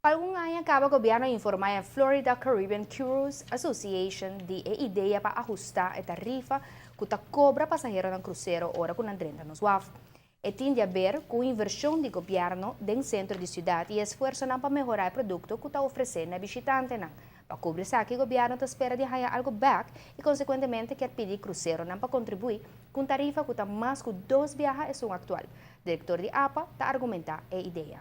Algum ano acaba o governo informar a Florida Caribbean Cruise Association de a ideia para ajustar a tarifa que está cobra passageiro no cruzeiro ora com Andrenda nos WAF. E tem a ver com a inversão do governo no centro de cidade e esforço para melhorar o produto que está oferecendo a visitante. Para cobrir isso aqui, o governo está espera de ganhar algo back e, consequentemente, quer pedir cruzeiro para contribuir com tarifa que está mais que 2 viagens a atual. O diretor de APA está argumentar a ideia.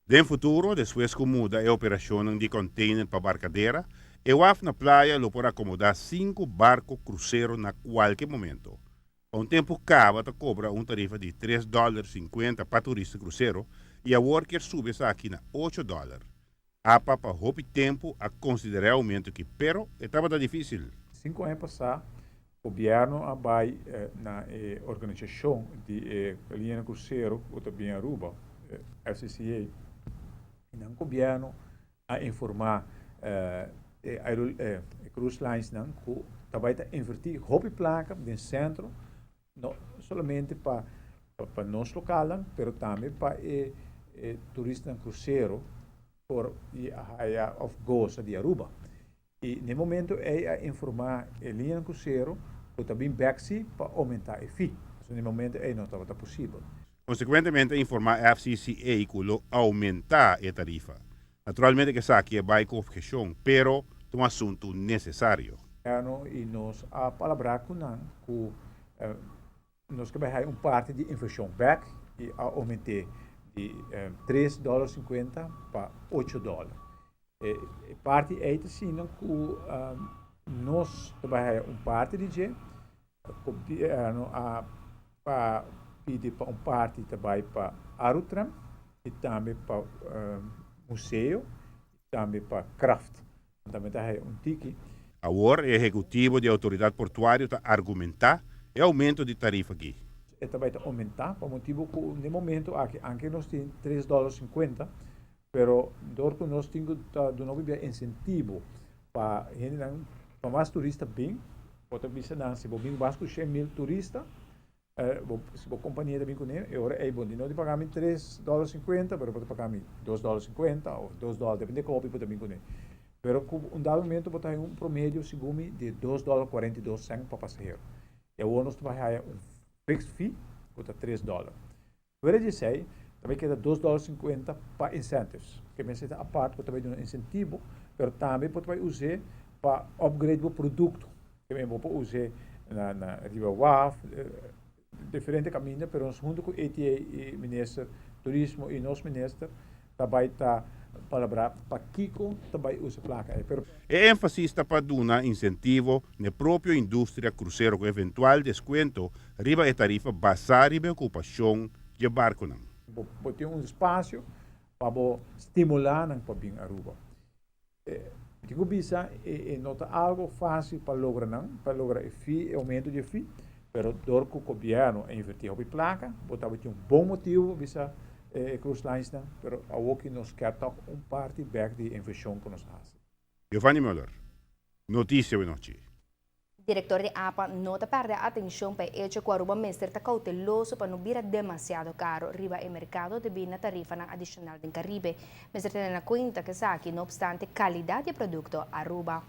No futuro, depois que muda a operação de container para barcadeira, o WAF na praia lo pode acomodar 5 barcos cruzeiro na qualquer momento. A um tempo acaba de cobrar uma tarifa de $3,50 para turista cruzeiro e a worker sube aqui na $8. APA para roubar tempo a considerar aumento aqui, pero estava difícil. 5 anos passados, o governo vai na organização de linha cruzeiro, ou também Aruba, FCCA, e o governo a informar cruise lines que também está invertir roupa placa no centro, não somente para nós locais, mas também para turistas cruzeiro por a of goes de Aruba. E no momento é informar a linha cruzeiro que também backseat para aumentar a fee. No momento não estava possível. Consequentemente, informar a FCCA que aumentar a tarifa. Naturalmente que isso aqui vai com objeção, pero é um assunto necessário. E nós a palavra com nós que vai parte de inflação back e aumentar de $3,50 para $8. Parte é assim que nós vai parte de para pedir para parte também para Arutram e também para museu e também para craft. Também é tiki. Agora, o executivo de autoridade portuária está argumentar o aumento de tarifa aqui. Também está aumentar, por motivo que no momento aqui nós temos $3,50, pero dorco nós temos do novo incentivo para mais turistas bem, pode vir não se bem mais que 100,000 turistas, se a companhia também com ele, agora é bom de não de pagar $3,50, pero pode pagar $2,50 ou $2, depende de qual pode também com ele. Pero com dado momento pode ter promédio segundo de $2,42 para passageiro. E agora nós vai fixed fee, custa $3. Agora de sei, também queda $2,50 para incentives, que me a parte que também dá um incentivo, mas também pode usar para upgrade o produto, que me pode usar na Riva WAF, diferente caminho, mas junto com o ETA e ministro turismo e nosso ministro também está palavra para Kiko também usa placa. E ênfase está para dar incentivo na própria indústria cruzeiro com eventual desconto riba e tarifa basada na ocupação de barco. Ter um espaço para estimular para vir a Aruba. Digo bisa nota algo fácil para lograr o aumento de fee, pero dor que o governo invertir a placa, botar um bom motivo bisa cruise lines, pero a que nos quer parte back de inversão que nós fazemos. Giovanni Müller, notícia de noite. Diretor de APA nota perde atenção para hecho que o Aruba Mister está cauteloso para não vir demasiado caro riba o mercado devido na tarifa adicional do Caribe. Mister tem na conta que aqui, não obstante qualidade de produto Aruba